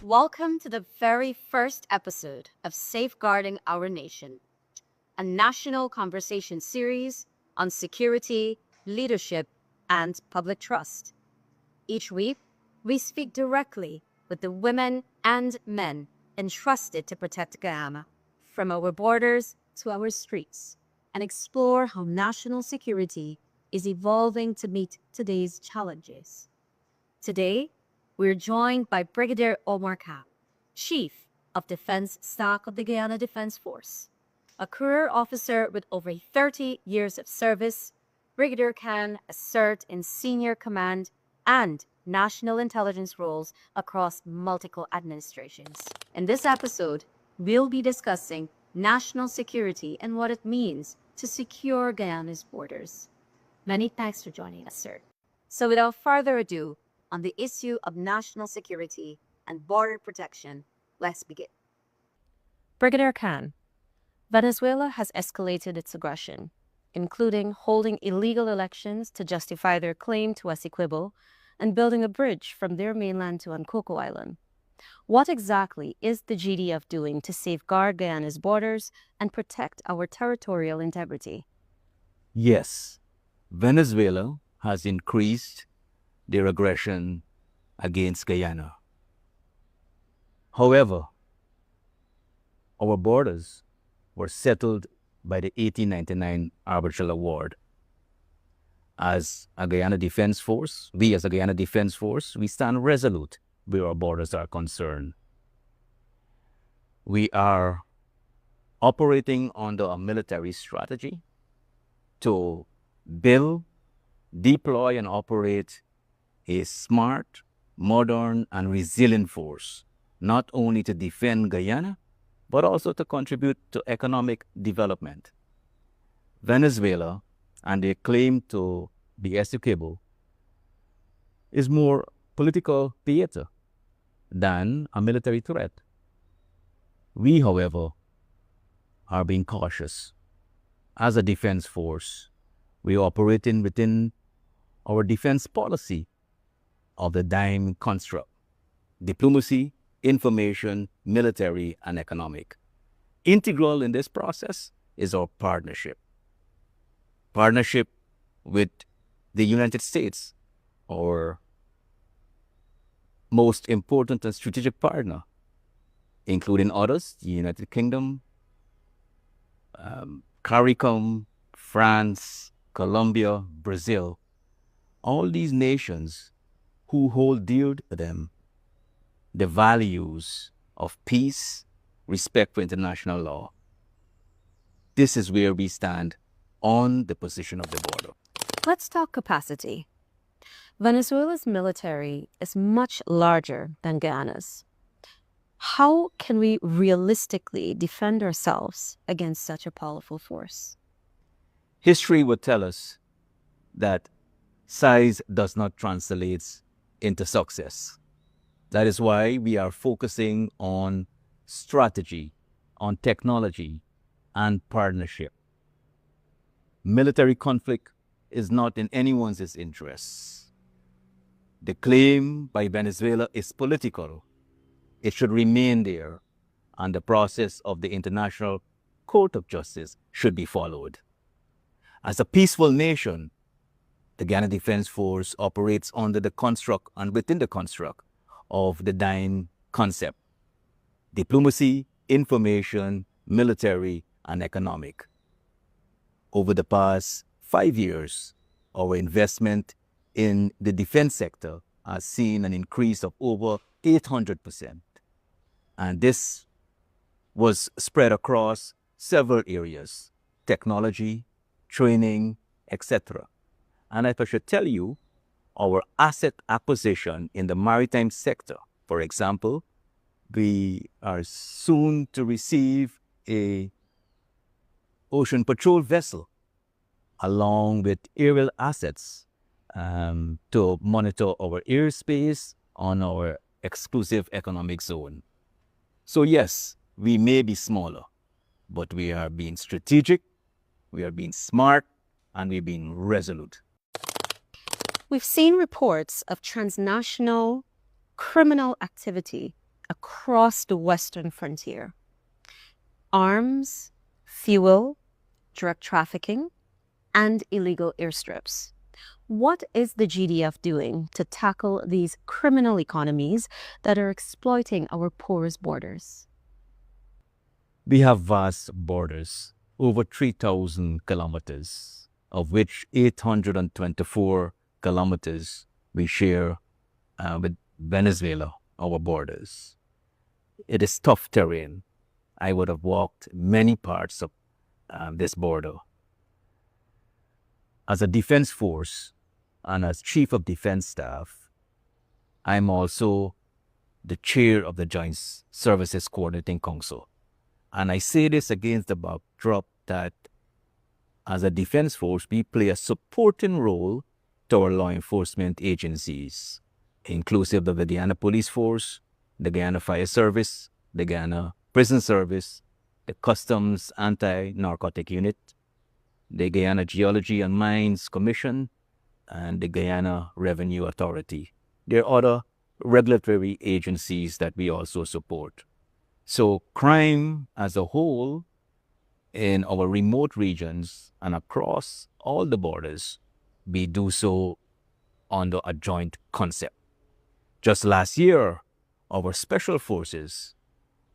welcome to the very first episode of Safeguarding Our Nation, a national conversation series on security, leadership, and public trust. Each week, we speak directly with the women and men entrusted to protect Guyana, from our borders to our streets, and explore how national security is evolving to meet today's challenges. Today, we're joined by Brigadier Omar Khan, Chief of Defense Staff of the Guyana Defense Force. A career officer with over 30 years of service, Brigadier Khan has served in senior command and national intelligence roles across multiple administrations. In this episode, we'll be discussing national security and what it means to secure Guyana's borders. Many thanks for joining us, sir. So without further ado, on the issue of national security and border protection, let's begin. Brigadier Khan, Venezuela has escalated its aggression, including holding illegal elections to justify their claim to Essequibo and building a bridge from their mainland to Ankoko Island. What exactly is the GDF doing to safeguard Guyana's borders and protect our territorial integrity? Yes, Venezuela has increased their aggression against Guyana. However, our borders were settled by the 1899 Arbitral Award. As a Guyana Defense Force, we stand resolute where our borders are concerned. We are operating under a military strategy to build, deploy, and operate a smart, modern, and resilient force, not only to defend Guyana, but also to contribute to economic development. Venezuela and their claim to the Essequibo is more political theater than a military threat. We, however, are being cautious. As a defense force, we are operating within our defense policy of the DIME construct: diplomacy, information, military, and economic. Integral in this process is our partnership. Partnership with the United States, our most important and strategic partner, including others, the United Kingdom, CARICOM, France, Colombia, Brazil. All these nations who hold dear to them the values of peace, respect for international law. This is where we stand on the position of the border. Let's talk capacity. Venezuela's military is much larger than Guyana's. How can we realistically defend ourselves against such a powerful force? History would tell us that size does not translate into success. That is why we are focusing on strategy, on technology, and partnership. Military conflict is not in anyone's interests. The claim by Venezuela is political. It should remain there, and the process of the International Court of Justice should be followed. As a peaceful nation, the Guyana Defense Force operates under the construct and within the construct of the DIME concept: diplomacy, information, military, and economic. Over the past 5 years, our investment in the defense sector has seen an increase of over 800%. And this was spread across several areas: technology, training, etc. And if I should tell you, our asset acquisition in the maritime sector, for example, we are soon to receive a ocean patrol vessel along with aerial assets to monitor our airspace on our exclusive economic zone. So yes, we may be smaller, but we are being strategic, we are being smart, and we're being resolute. We've seen reports of transnational criminal activity across the western frontier. Arms, fuel, drug trafficking, and illegal airstrips. What is the GDF doing to tackle these criminal economies that are exploiting our porous borders? We have vast borders, over 3,000 kilometers, of which 824 kilometers we share with Venezuela, our borders. It is tough terrain. I would have walked many parts of this border. As a defense force and as Chief of Defense Staff, I'm also the chair of the Joint Services Coordinating Council. And I say this against the backdrop that as a defense force, we play a supporting role to our law enforcement agencies, inclusive of the Guyana Police Force, the Guyana Fire Service, the Guyana Prison Service, the Customs Anti-Narcotic Unit, the Guyana Geology and Mines Commission, and the Guyana Revenue Authority. There are other regulatory agencies that we also support. So crime as a whole in our remote regions and across all the borders, we do so under a joint concept. Just last year, our special forces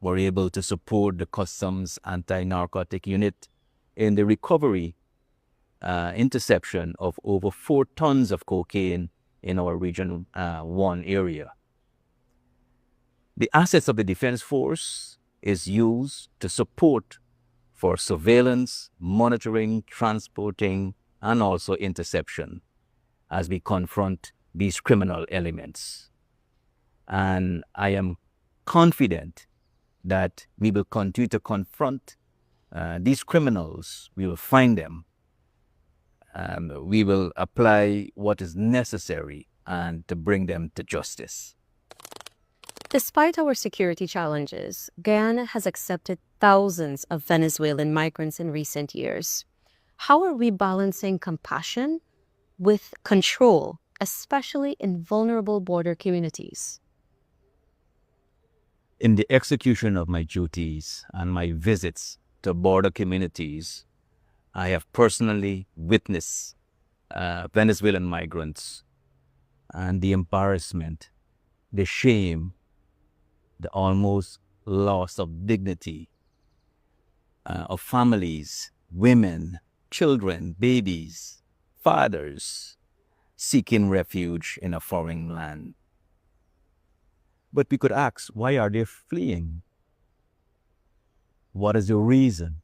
were able to support the Customs Anti-Narcotic Unit in the recovery, interception of over 4 tons of cocaine in our Region 1 area. The assets of the Defense Force is used to support for surveillance, monitoring, transporting, and also interception as we confront these criminal elements. And I am confident that we will continue to confront these criminals. We will find them. We will apply what is necessary and to bring them to justice. Despite our security challenges, Guyana has accepted thousands of Venezuelan migrants in recent years. How are we balancing compassion with control, especially in vulnerable border communities? In the execution of my duties and my visits to border communities, I have personally witnessed Venezuelan migrants and the embarrassment, the shame, the almost loss of dignity of families, women, children, babies, fathers seeking refuge in a foreign land. But we could ask, why are they fleeing? What is the reason?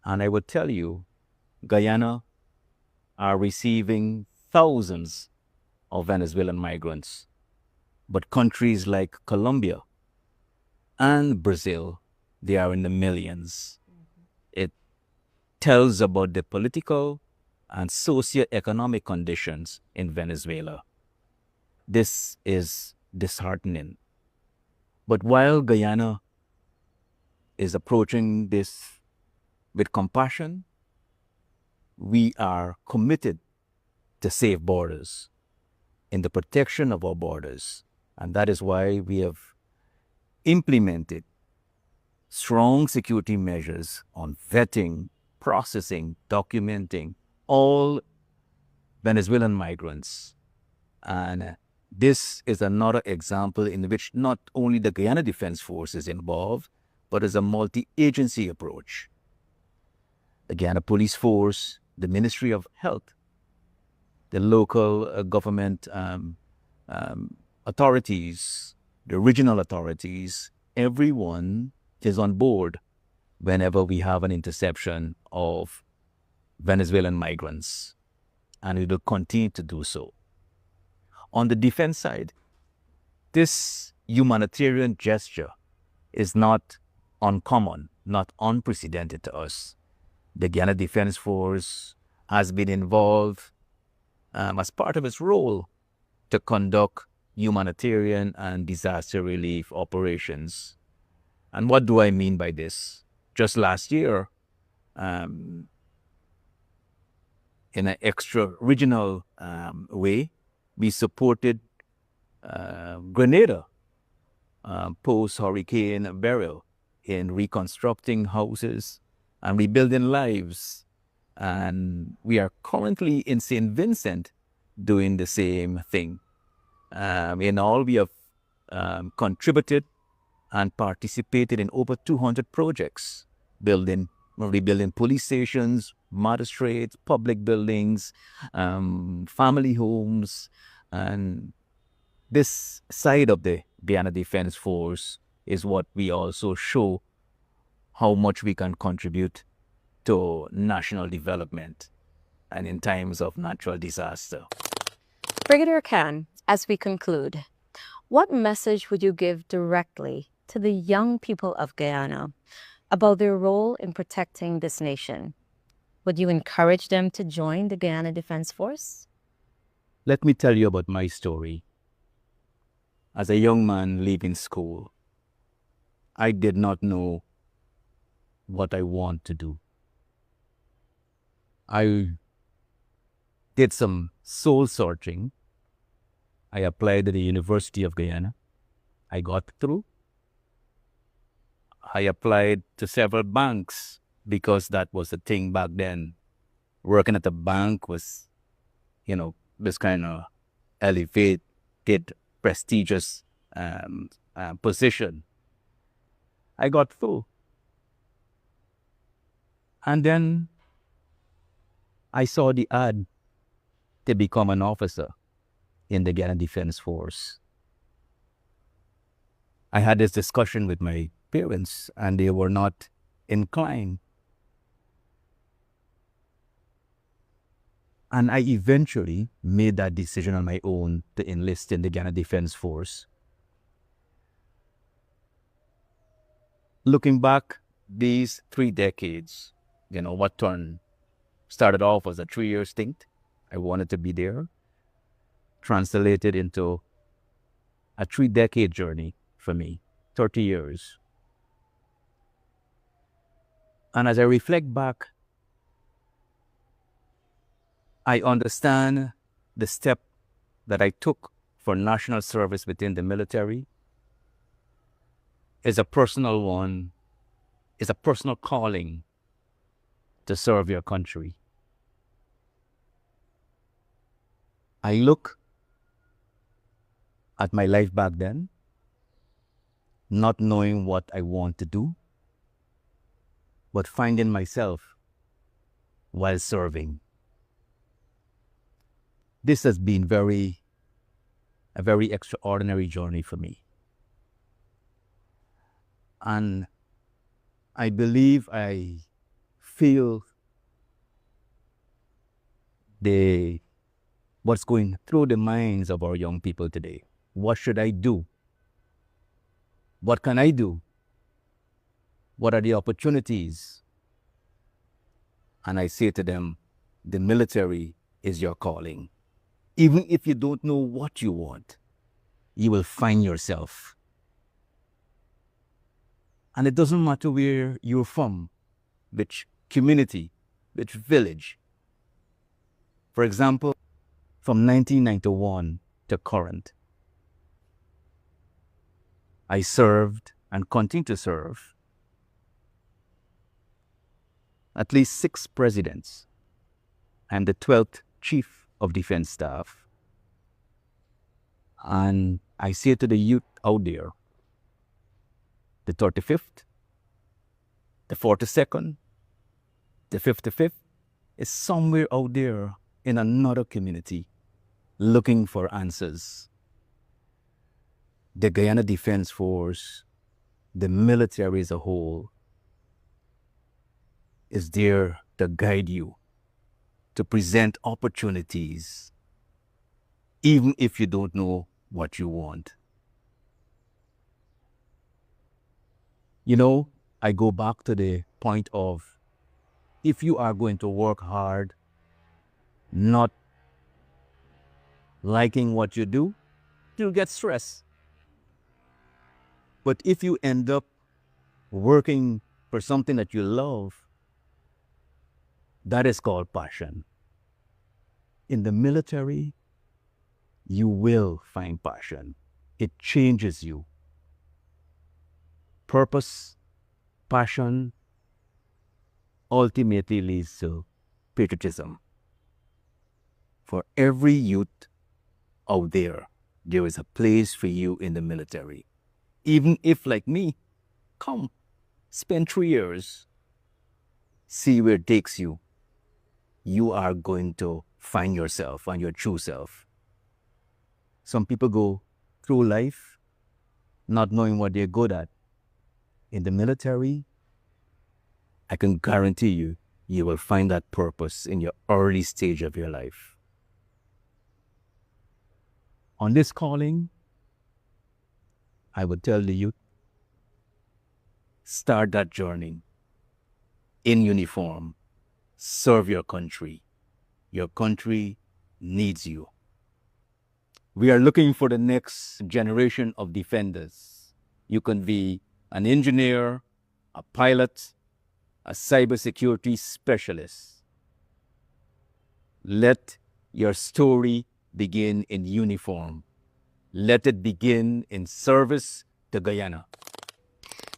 And I would tell you, Guyana are receiving thousands of Venezuelan migrants. But countries like Colombia and Brazil, they are in the millions. It tells about the political and socio-economic conditions in Venezuela. This is disheartening. But while Guyana is approaching this with compassion, we are committed to safe borders, in the protection of our borders. And that is why we have implemented strong security measures on vetting, processing, documenting all Venezuelan migrants. And this is another example in which not only the Guyana Defense Force is involved, but is a multi-agency approach. The Guyana Police Force, the Ministry of Health, the local government authorities, the regional authorities, everyone is on board whenever we have an interception of Venezuelan migrants, and we will continue to do so. On the defense side, this humanitarian gesture is not uncommon, not unprecedented to us. The Guyana Defense Force has been involved as part of its role to conduct humanitarian and disaster relief operations. And what do I mean by this? Just last year, in an extra-regional way, we supported Grenada post-hurricane burial, in reconstructing houses and rebuilding lives. And we are currently in St. Vincent doing the same thing. In all, we have contributed and participated in over 200 projects, rebuilding police stations, magistrates, public buildings, family homes. And this side of the Guyana Defense Force is what we also show how much we can contribute to national development and in times of natural disaster. Brigadier Khan, as we conclude, what message would you give directly to the young people of Guyana about their role in protecting this nation? Would you encourage them to join the Guyana Defense Force? Let me tell you about my story. As a young man leaving school, I did not know what I want to do. I did some soul searching. I applied to the University of Guyana. I got through. I applied to several banks because that was the thing back then. Working at a bank was, this kind of elevated, prestigious position. I got through. And then I saw the ad to become an officer in the Guyana Defense Force. I had this discussion with my parents, and they were not inclined. And I eventually made that decision on my own to enlist in the Guyana Defense Force. Looking back, these 3 decades, what started off as a 3-year stint. I wanted to be there. Translated into a 3-decade journey for me, 30 years. And as I reflect back, I understand the step that I took for national service within the military is a personal one, is a personal calling to serve your country. I look at my life back then, not knowing what I want to do, but finding myself while serving. This has been a very extraordinary journey for me. And I believe I feel what's going through the minds of our young people today. What should I do? What can I do? What are the opportunities? And I say to them, the military is your calling. Even if you don't know what you want, you will find yourself. And it doesn't matter where you're from, which community, which village. For example, from 1991 to current, I served and continue to serve at least 6 presidents. I'm the 12th Chief of Defense Staff. And I say to the youth out there, the 35th, the 42nd, the 55th is somewhere out there in another community looking for answers. The Guyana Defense Force, the military as a whole, is there to guide you, to present opportunities, even if you don't know what you want. I go back to the point of, if you are going to work hard, not liking what you do, you'll get stressed. But if you end up working for something that you love, that is called passion. In the military, you will find passion. It changes you. Purpose, passion, ultimately leads to patriotism. For every youth out there, there is a place for you in the military. Even if, like me, come, spend 3 years, see where it takes you. You are going to find yourself and your true self. Some people go through life not knowing what they're good at. In the military, I can guarantee you, you will find that purpose in your early stage of your life. On this calling, I would tell the youth, start that journey in uniform. Serve your country. Your country needs you. We are looking for the next generation of defenders. You can be an engineer, a pilot, a cybersecurity specialist. Let your story begin in uniform. Let it begin in service to Guyana.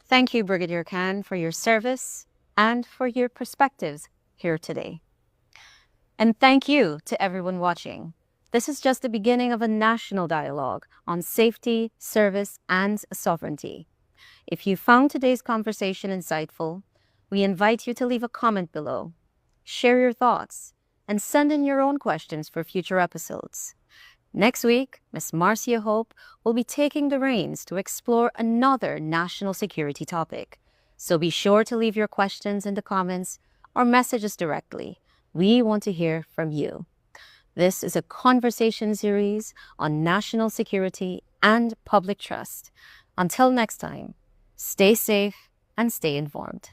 Thank you, Brigadier Khan, for your service and for your perspectives here today. And thank you to everyone watching. This is just the beginning of a national dialogue on safety, service, and sovereignty. If you found today's conversation insightful, we invite you to leave a comment below, share your thoughts, and send in your own questions for future episodes. Next week, Ms. Marcia Hope will be taking the reins to explore another national security topic. So be sure to leave your questions in the comments or message us directly. We want to hear from you. This is a conversation series on national security and public trust. Until next time, stay safe and stay informed.